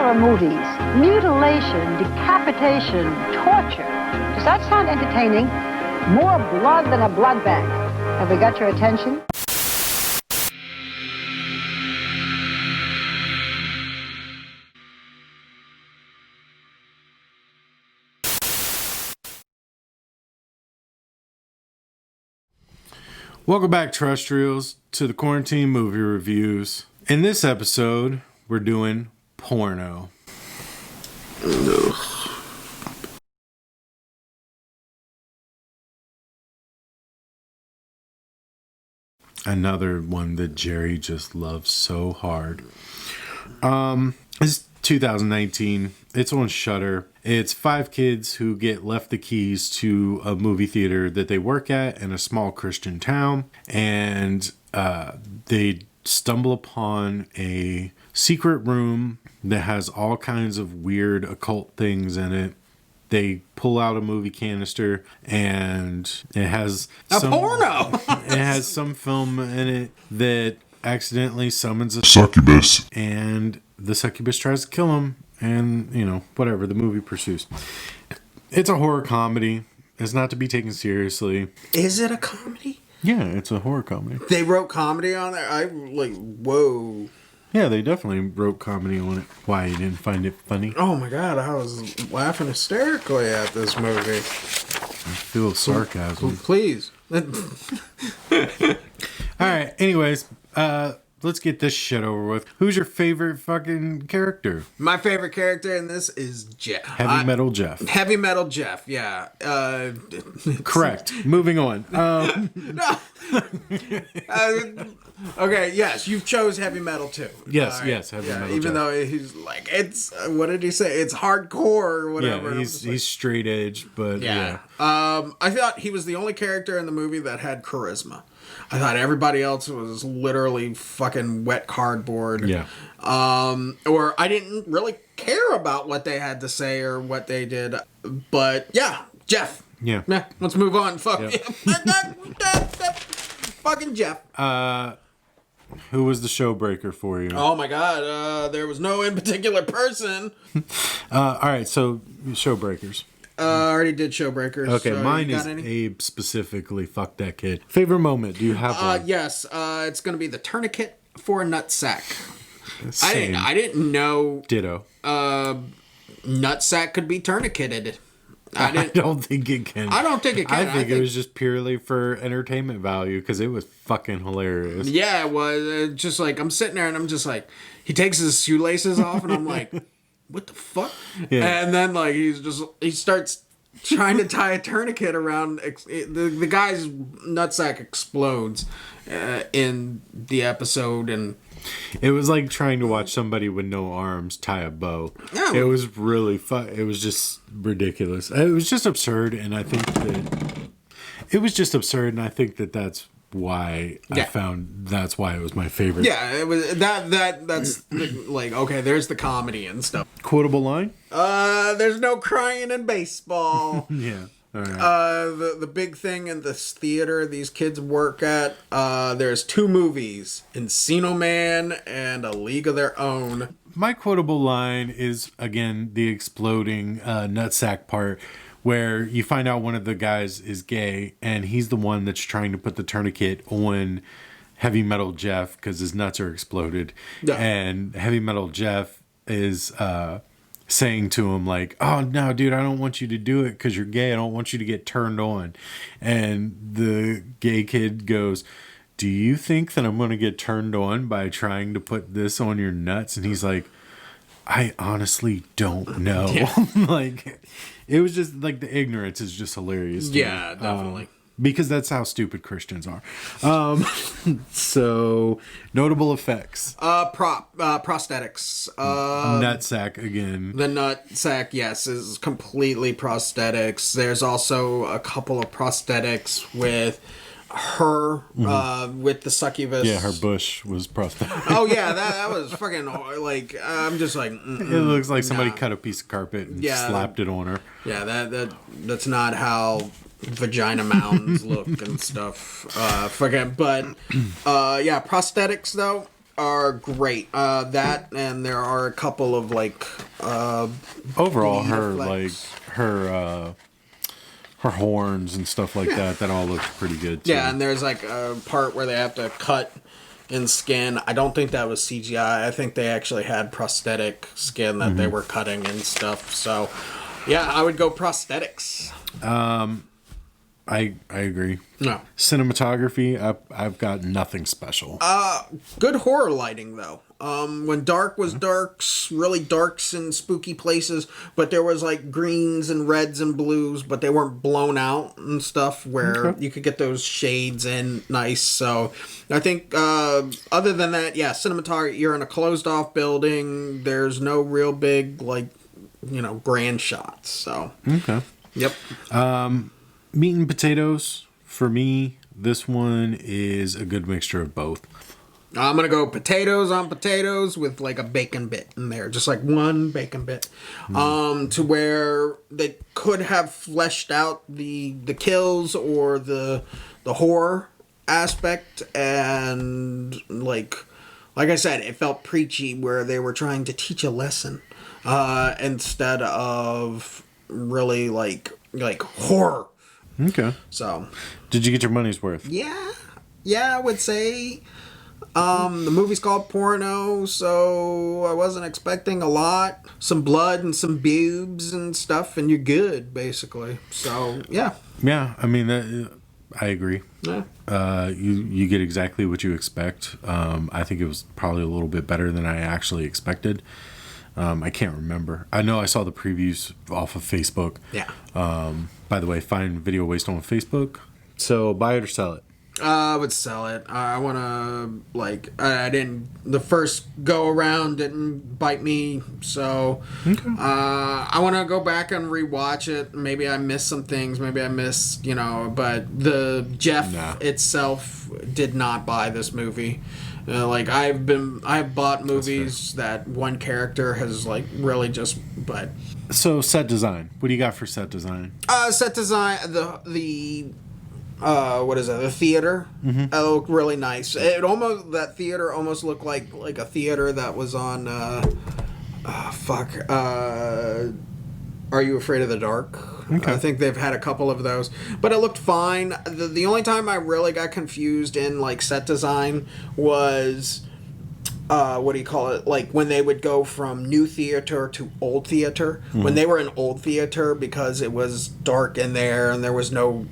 horror movies, mutilation, decapitation, torture. Does that sound entertaining? More blood than a blood bank. Have we got your attention? Welcome back, terrestrials, to the Quarantine Movie Reviews. In this episode, we're doing porno. Ugh. Another one that Jerry just loves so hard. It's 2019. It's on Shudder. It's 5 kids who get left the keys to a movie theater that they work at in a small Christian town, and they stumble upon a secret room that has all kinds of weird occult things in it. They pull out a movie canister, and it has porno. It has some film in it that accidentally summons a succubus, and the succubus tries to kill him, and whatever, the movie pursues. It's a horror comedy. It's not to be taken seriously. Is it a comedy? Yeah, it's a horror comedy. They wrote comedy on there? Whoa. Yeah, they definitely wrote comedy on it. Why, you didn't find it funny? Oh my god, I was laughing hysterically at this movie. I feel sarcasm. Please. Alright, anyways, let's get this shit over with. Who's your favorite fucking character? My favorite character in this is Jeff. Heavy Metal Jeff. Heavy Metal Jeff, yeah. Correct. Moving on. Okay, yes, you chose Heavy Metal too. Yes, yes, Heavy Metal even Jeff. Though he's like, it's, what did he say? It's hardcore or whatever. Yeah, he's straight edge, but yeah. I thought he was the only character in the movie that had charisma. I thought everybody else was literally fucking wet cardboard. Yeah. Or I didn't really care about what they had to say or what they did. But yeah, Jeff. Yeah. Let's move on. Fuck. Yeah. Fucking Jeff. Who was the showbreaker for you? Oh my god. There was no in particular person. All right, so showbreakers. I already did Showbreakers. Okay, so mine is Abe specifically. Fuck that kid. Favorite moment? Do you have one? Yes. It's going to be the tourniquet for Nutsack. Same. I didn't know. Ditto. Nutsack could be tourniqueted. I don't think it can. I don't think it can. I think it was just purely for entertainment value because it was fucking hilarious. Yeah, it was. Just like, I'm sitting there and I'm just like, he takes his shoelaces off and I'm like, what the fuck? Yeah. And then like he starts trying to tie a tourniquet around the guy's nutsack explodes in the episode, and it was like trying to watch somebody with no arms tie a bow. Yeah. It was really fun. It was just ridiculous. It was just absurd, and I think that that's why that's why it was my favorite. Yeah, it was that's like, okay, there's the comedy and stuff. Quotable line? There's no crying in baseball. Yeah. All right. The big thing in this theater these kids work at, there's 2 movies, Encino Man and A League of Their Own. My quotable line is, again, the exploding nutsack part, where you find out one of the guys is gay, and he's the one that's trying to put the tourniquet on Heavy Metal Jeff because his nuts are exploded. Yeah. And Heavy Metal Jeff is saying to him, like, oh, no, dude, I don't want you to do it because you're gay. I don't want you to get turned on. And the gay kid goes, do you think that I'm going to get turned on by trying to put this on your nuts? And he's like, I honestly don't know. Yeah. Like, it was just like the ignorance is just hilarious. Yeah, definitely. Because that's how stupid Christians are. So, notable effects. Prosthetics. Nutsack again. The nutsack, yes, is completely prosthetics. There's also a couple of prosthetics with her, with the succubus. Yeah, her bush was prosthetic. Oh yeah, that was fucking, like, I'm just like, it looks like somebody cut a piece of carpet and slapped it on her. Yeah, that's not how vagina mounds look and stuff. But yeah, prosthetics though. are great. That, and there are a couple of like overall bleed her effects. like her horns and stuff like that all looks pretty good too. Yeah, and there's like a part where they have to cut in skin. I don't think that was CGI. I think they actually had prosthetic skin that they were cutting and stuff. So, yeah, I would go prosthetics. I agree. No. Cinematography, I've got nothing special. Good horror lighting, though. When dark was darks, really darks in spooky places, but there was like greens and reds and blues, but they weren't blown out and stuff where you could get those shades in nice. So I think other than that, yeah, cinematography, you're in a closed off building. There's no real big, like, grand shots. So, yep. Meat and potatoes, for me, this one is a good mixture of both. I'm going to go potatoes on potatoes with like a bacon bit in there. Just like one bacon bit. To where they could have fleshed out the kills or the horror aspect. And like I said, it felt preachy where they were trying to teach a lesson. Instead of really like horror. Okay. So, did you get your money's worth? Yeah, I would say. The movie's called Porno, so I wasn't expecting a lot. Some blood and some boobs and stuff, and you're good, basically. So, yeah. Yeah, I mean, I agree. Yeah. You get exactly what you expect. I think it was probably a little bit better than I actually expected. I can't remember. I know I saw the previews off of Facebook. Yeah. By the way, find Video Waste on Facebook. So buy it or sell it. I would sell it. I want to, I didn't, the first go around didn't bite me, so I want to go back and rewatch it. Maybe I missed some things, maybe I missed, but the Jeff itself did not buy this movie. I've bought movies that one character has really but. So set design. What do you got for set design? Set design, the what is it? The theater. It looked really nice. That theater almost looked like a theater that was on. Are You Afraid of the Dark? Okay. I think they've had a couple of those, but it looked fine. The only time I really got confused in set design was. What do you call it? Like when they would go from new theater to old theater. When they were in old theater, because it was dark in there and there was no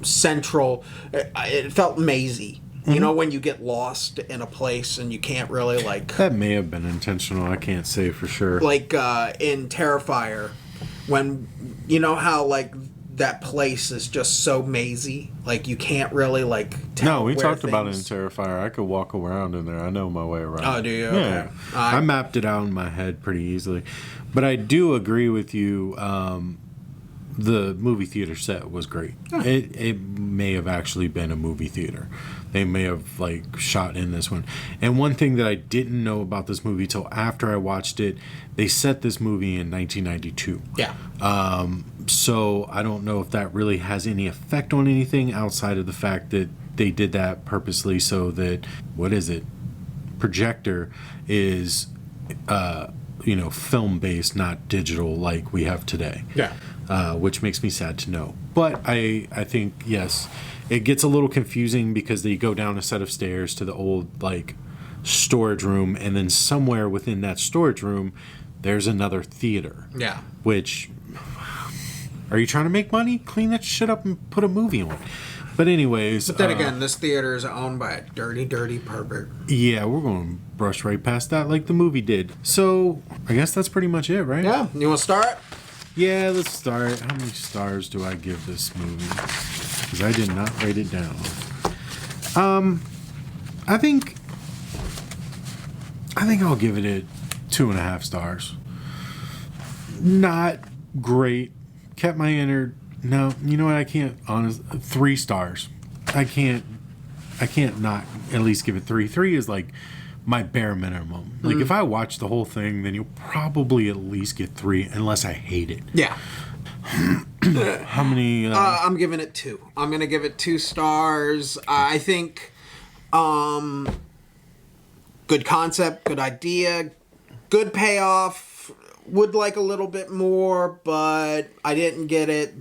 central. It felt mazy. You know, when you get lost in a place and you can't really That may have been intentional. I can't say for sure. In Terrifier, when how that place is just so mazy. You can't really tell. No, we talked things... about it in Terrifier. I could walk around in there. I know my way around. Oh, do you? Yeah. Okay. I mapped it out in my head pretty easily. But I do agree with you. The movie theater set was great. Yeah. It may have actually been a movie theater. They may have shot in this one. And one thing that I didn't know about this movie till after I watched it, they set this movie in 1992. Yeah. So I don't know if that really has any effect on anything outside of the fact that they did that purposely so that, projector is, film based, not digital like we have today. Yeah. Which makes me sad to know. But I think, yes, it gets a little confusing because they go down a set of stairs to the old, storage room, and then somewhere within that storage room, there's another theater. Yeah. Which, are you trying to make money? Clean that shit up and put a movie on. But anyways... But then again, this theater is owned by a dirty, dirty pervert. Yeah, we're going to brush right past that like the movie did. So, I guess that's pretty much it, right? Yeah. You want to start? Yeah, let's start. How many stars do I give this movie? Because I did not write it down. I think I'll give it a 2.5 stars. Not great. Kept my inner. No, you know what? I can't. 3 stars. I can't not at least give it 3. 3 is my bare minimum. If I watch the whole thing, then you'll probably at least get 3, unless I hate it. Yeah. How many? I'm giving it 2. I'm gonna give it 2 stars. I think good concept, good idea, good payoff. Would like a little bit more, but I didn't get it,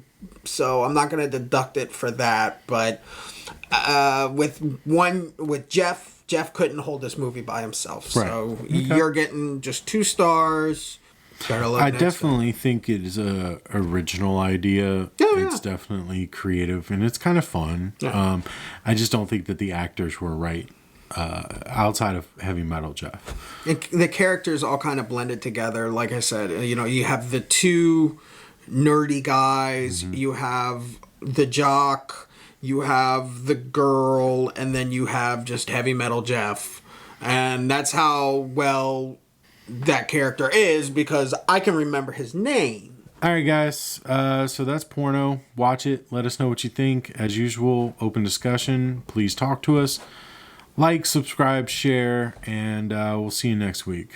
so I'm not going to deduct it for that. But with Jeff couldn't hold this movie by himself. Right. So Okay. you're getting just 2 stars. I definitely think it is a original idea. It's definitely creative and it's kind of fun. Yeah. I just don't think that the actors were right outside of Heavy Metal Jeff. The characters all kind of blended together. Like I said, you have the 2 nerdy guys, you have the jock, you have the girl, and then you have just Heavy Metal Jeff. And that's how well that character is, because I can remember his name. All right, guys. So that's Porno. Watch it. Let us know what you think. As usual, open discussion. Please talk to us. Like, subscribe, share, and we'll see you next week.